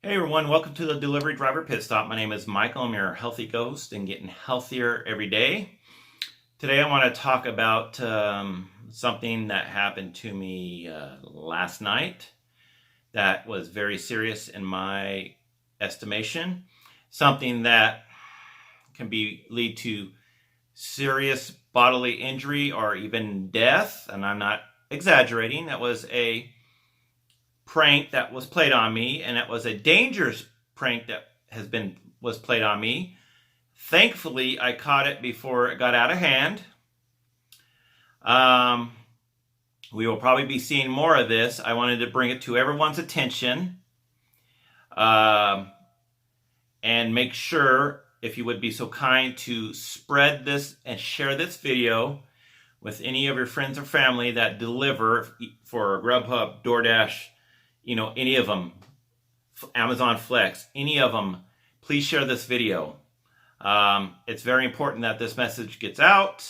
Hey everyone, welcome to the Delivery Driver Pit Stop. My name is Michael. I'm your healthy ghost and getting healthier every day. Today I want to talk about something that happened to me last night that was very serious in my estimation. Something that can lead to serious bodily injury or even death, and I'm not exaggerating. That was a prank that was played on me, and it was a dangerous prank that was played on me. Thankfully, I caught it before it got out of hand. Um, we will probably be seeing more of this. I wanted to bring it to everyone's attention, um, and make sure, if you would be so kind, to spread this and share this video with any of your friends or family that deliver for Grubhub, DoorDash, any of them, Amazon Flex, any of them. Please share this video. It's very important that this message gets out.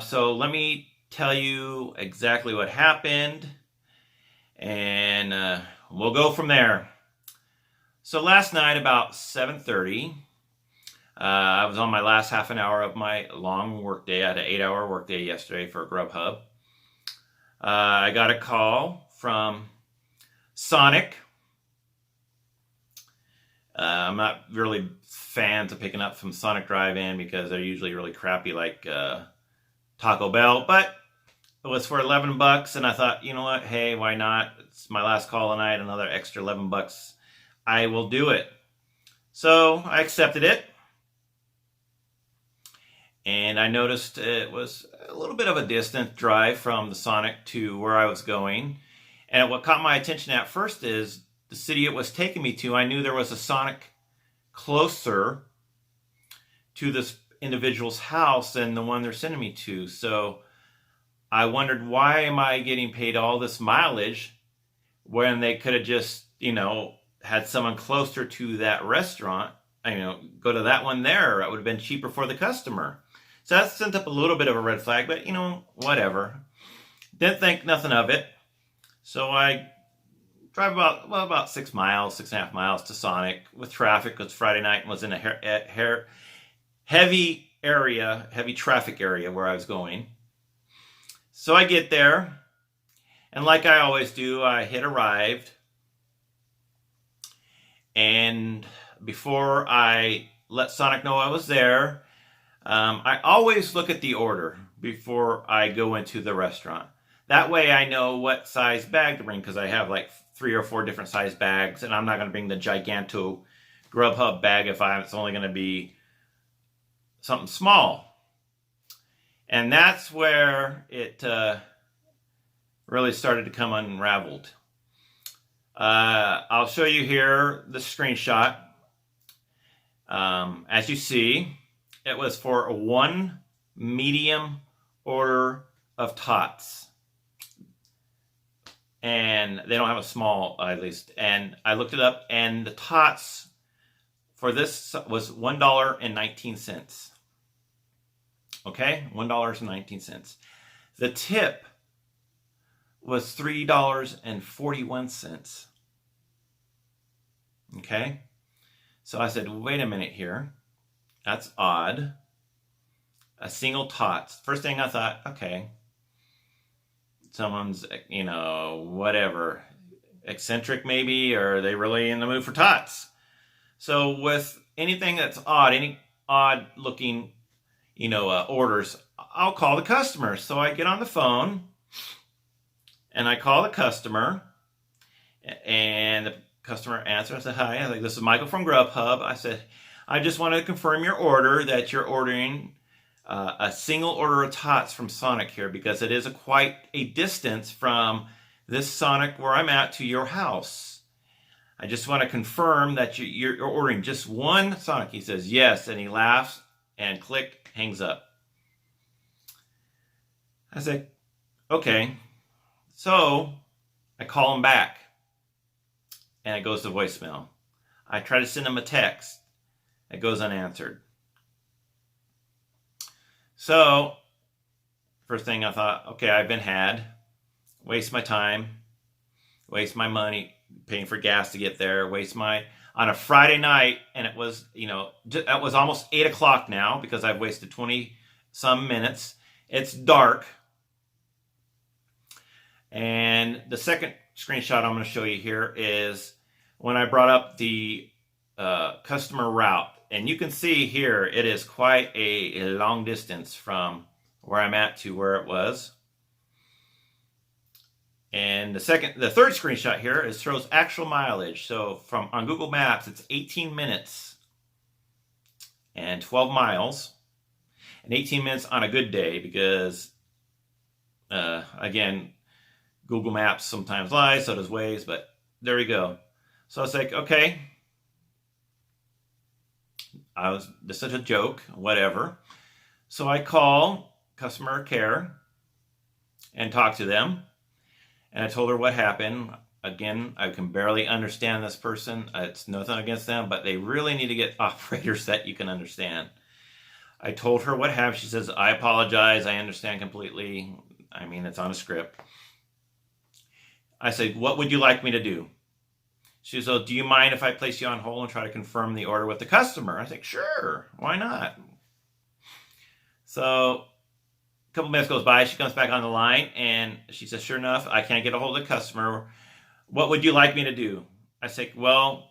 So let me tell you exactly what happened, and we'll go from there. So last night about 7:30, I was on my last half an hour of my long workday. I had an 8-hour workday yesterday for Grubhub. I got a call from Sonic. I'm not really fans of picking up from Sonic Drive-In because they're usually really crappy, like Taco Bell. But it was for $11, and I thought, you know what? Hey, why not? It's my last call of the night. Another extra $11. I will do it. So I accepted it, and I noticed it was a little bit of a distant drive from the Sonic to where I was going. And what caught my attention at first is the city it was taking me to. I knew there was a Sonic closer to this individual's house than the one they're sending me to. So I wondered, why am I getting paid all this mileage when they could have just, had someone closer to that restaurant, go to that one there. It would have been cheaper for the customer. So that sent up a little bit of a red flag, but whatever. Didn't think nothing of it. So I drive about 6 miles, 6.5 miles to Sonic with traffic. It was Friday night and was in a heavy traffic area where I was going. So I get there, and like I always do, I hit arrived. And before I let Sonic know I was there, I always look at the order before I go into the restaurant. That way I know what size bag to bring, because I have like 3 or 4 different size bags, and I'm not going to bring the Giganto Grubhub bag if it's only going to be something small. And that's where it really started to come unraveled. I'll show you here the screenshot. As you see, it was for 1 medium order of tots. And they don't have a small, at least. And I looked it up, and the tots for this was $1.19. Okay, $1.19. The tip was $3.41. Okay, so I said, wait a minute here. That's odd. A single tots. First thing I thought, okay, someone's, whatever, eccentric maybe, or are they really in the mood for tots? So with anything that's odd, any odd looking, orders, I'll call the customer. So I get on the phone and I call the customer, and the customer answers. I said, hi, I think this is Michael from Grubhub. I said, I just wanted to confirm your order, that you're ordering a single order of tots from Sonic here, because it is quite a distance from this Sonic where I'm at to your house. I just want to confirm that you're ordering just one Sonic. He says, yes, and he laughs and click, hangs up. I said, okay. So I call him back, and it goes to voicemail. I try to send him a text. It goes unanswered. So, first thing I thought, okay, I've been had. Waste my time, waste my money, paying for gas to get there, waste my on a Friday night, and it was, it was almost 8 o'clock now because I've wasted 20 some minutes. It's dark. And the second screenshot I'm going to show you here is when I brought up the customer route. And you can see here, it is quite a long distance from where I'm at to where it was. And the third screenshot here is shows actual mileage. So on Google Maps, it's 18 minutes and 12 miles. And 18 minutes on a good day because, again, Google Maps sometimes lies, so does Waze, but there you go. So I was like, okay, this is a joke, whatever. So I call customer care and talk to them. And I told her what happened. Again, I can barely understand this person. It's nothing against them, but they really need to get operators that you can understand. I told her what happened. She says, I apologize. I understand completely. I mean, it's on a script. I said, what would you like me to do? She said, do you mind if I place you on hold and try to confirm the order with the customer? I said, sure. Why not? So a couple minutes goes by. She comes back on the line and she says, sure enough, I can't get a hold of the customer. What would you like me to do? I said, well,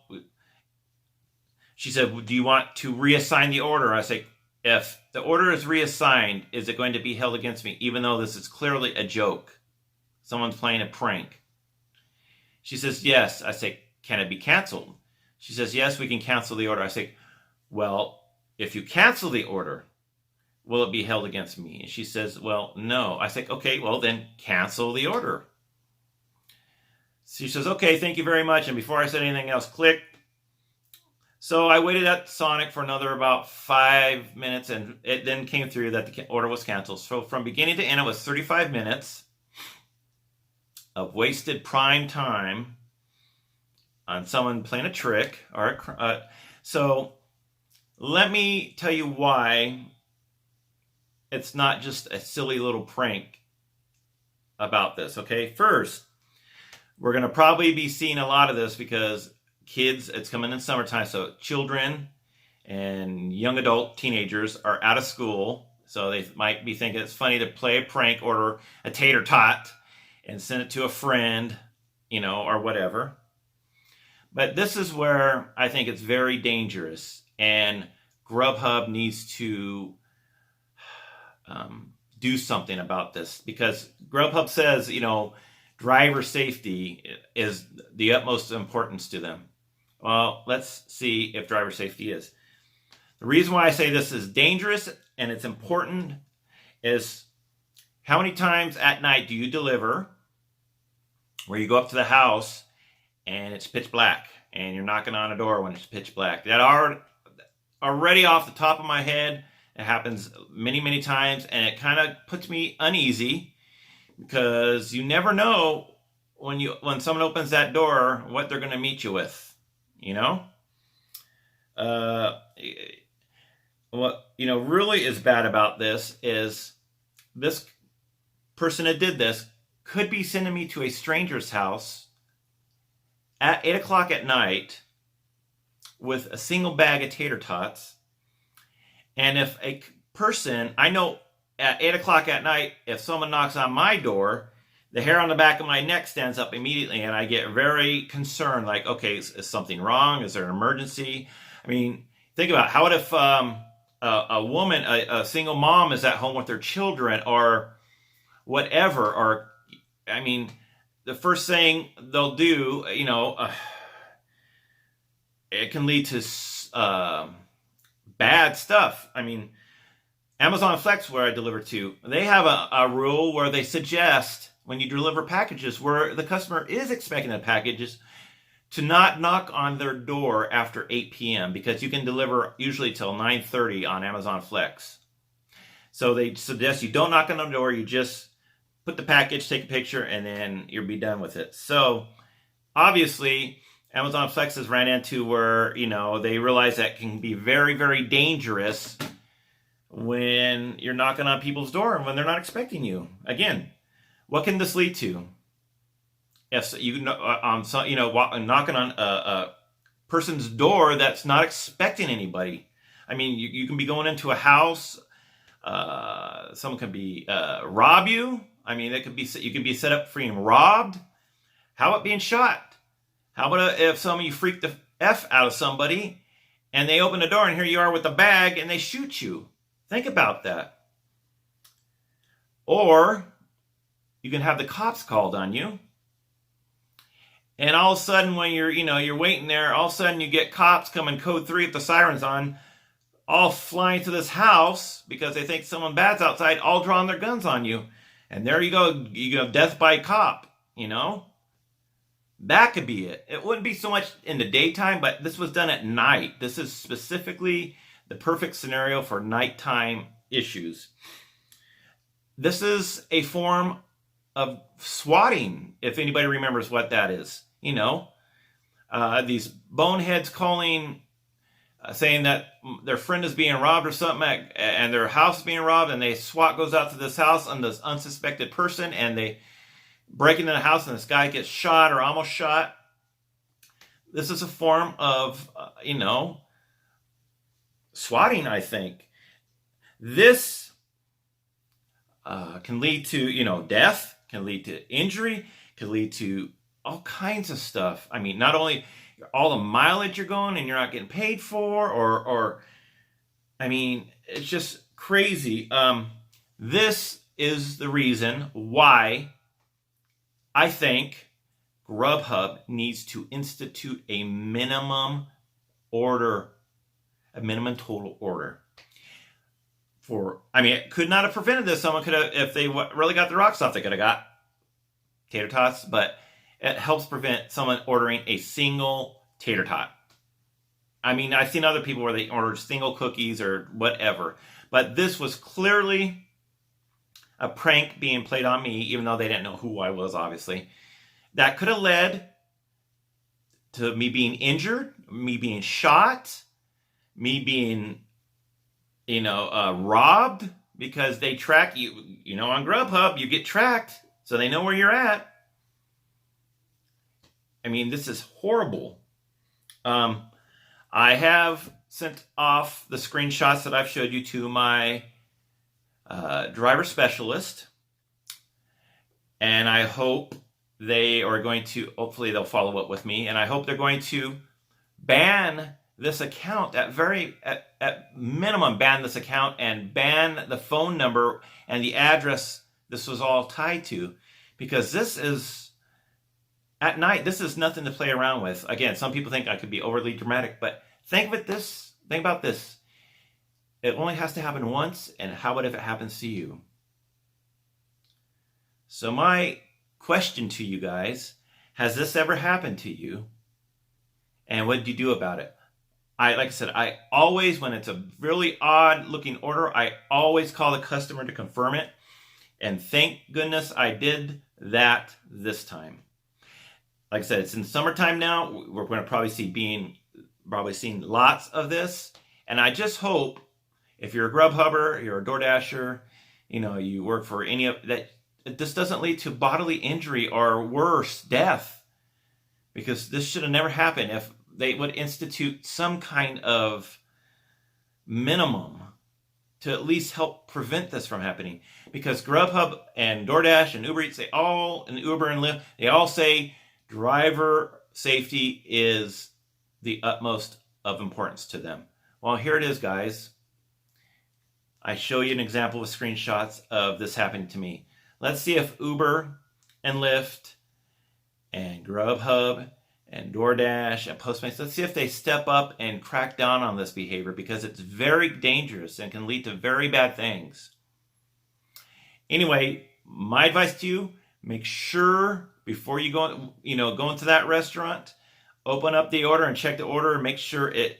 she said, do you want to reassign the order? I said, if the order is reassigned, is it going to be held against me, even though this is clearly a joke? Someone's playing a prank. She says, yes. I say, can it be canceled? She says, yes, we can cancel the order. I say, well, if you cancel the order, will it be held against me? And she says, well, no. I say, okay, well, then cancel the order. She says, okay, thank you very much. And before I said anything else, click. So I waited at Sonic for another about 5 minutes, and it then came through that the order was canceled. So from beginning to end, it was 35 minutes of wasted prime time on someone playing a trick. So let me tell you why it's not just a silly little prank about this, okay? First, we're going to probably be seeing a lot of this because kids, it's coming in summertime, so children and young adult teenagers are out of school, so they might be thinking it's funny to play a prank, order a tater tot and send it to a friend, or whatever. But this is where I think it's very dangerous, and Grubhub needs to do something about this, because Grubhub says, driver safety is the utmost importance to them. Well, let's see if driver safety is. The reason why I say this is dangerous and it's important is how many times at night do you deliver where you go up to the house and it's pitch black and you're knocking on a door when it's pitch black? That already off the top of my head, it happens many, many times, and it kind of puts me uneasy because you never know when someone opens that door what they're going to meet you with. What really is bad about this is this person that did this could be sending me to a stranger's house at 8 o'clock at night with a single bag of tater tots. And if a person, I know at 8 o'clock at night, if someone knocks on my door, the hair on the back of my neck stands up immediately, and I get very concerned, like, okay, is something wrong? Is there an emergency? I mean, think about it. How if a woman, a single mom is at home with their children or whatever, or, I mean, the first thing they'll do, it can lead to bad stuff. I mean, Amazon Flex, where I deliver to, they have a rule where they suggest when you deliver packages where the customer is expecting the packages to not knock on their door after 8 p.m. because you can deliver usually till 9:30 on Amazon Flex. So they suggest you don't knock on the door, you just put the package, take a picture, and then you'll be done with it. So obviously, Amazon Flex has ran into where, they realize that can be very, very dangerous when you're knocking on people's door and when they're not expecting you. Again, what can this lead to? If you know, knocking on a person's door that's not expecting anybody. I mean, you can be going into a house. Someone can be rob you. I mean, it could be you can be set up for being robbed. How about being shot? How about if some of you freak the f out of somebody and they open the door and here you are with a bag and they shoot you? Think about that. Or you can have the cops called on you. And all of a sudden, when you're waiting there, all of a sudden you get cops coming code 3 with the sirens on, all flying to this house because they think someone bad's outside, all drawing their guns on you. And there you go, death by cop, That could be it. It wouldn't be so much in the daytime, but this was done at night. This is specifically the perfect scenario for nighttime issues. This is a form of swatting, if anybody remembers what that is. These boneheads calling, saying that their friend is being robbed or something, and their house is being robbed, and SWAT goes out to this house on this unsuspected person, and they break into the house, and this guy gets shot or almost shot. This is a form of, swatting, I think. This can lead to, death, can lead to injury, can lead to all kinds of stuff. I mean, not only all the mileage you're going and you're not getting paid for, or I mean, it's just crazy. This is the reason why I think Grubhub needs to institute a minimum total order. It could not have prevented this. Someone could have, if they really got the rocks off, they could have got tater tots, but it helps prevent someone ordering a single tater tot. I mean, I've seen other people where they ordered single cookies or whatever, but this was clearly a prank being played on me, even though they didn't know who I was, obviously. That could have led to me being injured, me being shot, me being robbed, because they track you. On Grubhub, you get tracked, so they know where you're at. I mean, this is horrible. I have sent off the screenshots that I've showed you to my driver specialist, and I hope they are going to, hopefully they'll follow up with me, and I hope they're going to ban this account, at minimum ban this account, and ban the phone number and the address this was all tied to, because this is, at night, this is nothing to play around with. Again, some people think I could be overly dramatic, but think about this. It only has to happen once, and how about if it happens to you? So my question to you guys, has this ever happened to you? And what did you do about it? Like I said, I always, when it's a really odd looking order, I always call the customer to confirm it. And thank goodness I did that this time. Like I said, it's in summertime now. We're going to probably seeing lots of this. And I just hope, if you're a Grubhubber, you're a DoorDasher, you work for any of that, this doesn't lead to bodily injury or worse, death. Because this should have never happened. If they would institute some kind of minimum to at least help prevent this from happening. Because Grubhub and DoorDash and Uber Eats, and Uber and Lyft, they all say driver safety is the utmost of importance to them. Well, here it is, guys. I show you an example with screenshots of this happening to me. Let's see if Uber and Lyft and Grubhub and DoorDash and Postmates, let's see if they step up and crack down on this behavior, because it's very dangerous and can lead to very bad things. Anyway, my advice to you, make sure before you go into that restaurant, open up the order and check the order and make sure it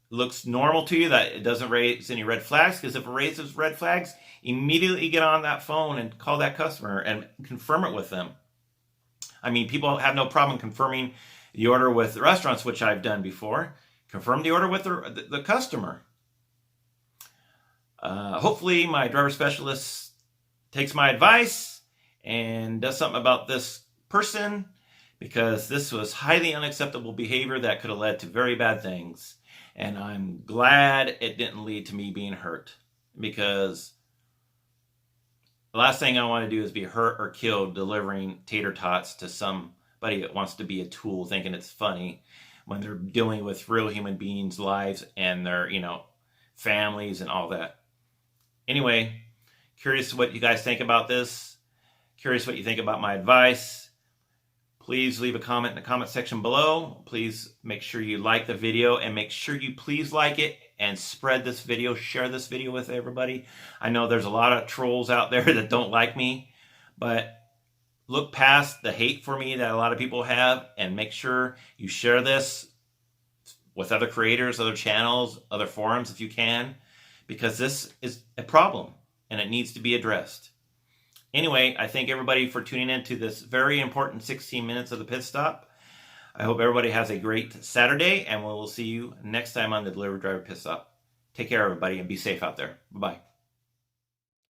looks normal to you, that it doesn't raise any red flags, because if it raises red flags, immediately get on that phone and call that customer and confirm it with them. I mean, people have no problem confirming the order with the restaurants, which I've done before. Confirm the order with the customer. Hopefully my driver specialist takes my advice and does something about this person because this was highly unacceptable behavior that could have led to very bad things. And I'm glad it didn't lead to me being hurt, because the last thing I want to do is be hurt or killed delivering tater tots to somebody that wants to be a tool thinking it's funny when they're dealing with real human beings' lives and their, families and all that. Anyway, curious what you guys think about this. Curious what you think about my advice. Please leave a comment in the comment section below. Please make sure you like the video, and make sure you please like it and spread this video, share this video with everybody. I know there's a lot of trolls out there that don't like me, but look past the hate for me that a lot of people have, and make sure you share this with other creators, other channels, other forums if you can, because this is a problem and it needs to be addressed. Anyway, I thank everybody for tuning in to this very important 16 minutes of the pit stop. I hope everybody has a great Saturday, and we will see you next time on the Delivery Driver Pit Stop. Take care, everybody, and be safe out there. Bye-bye.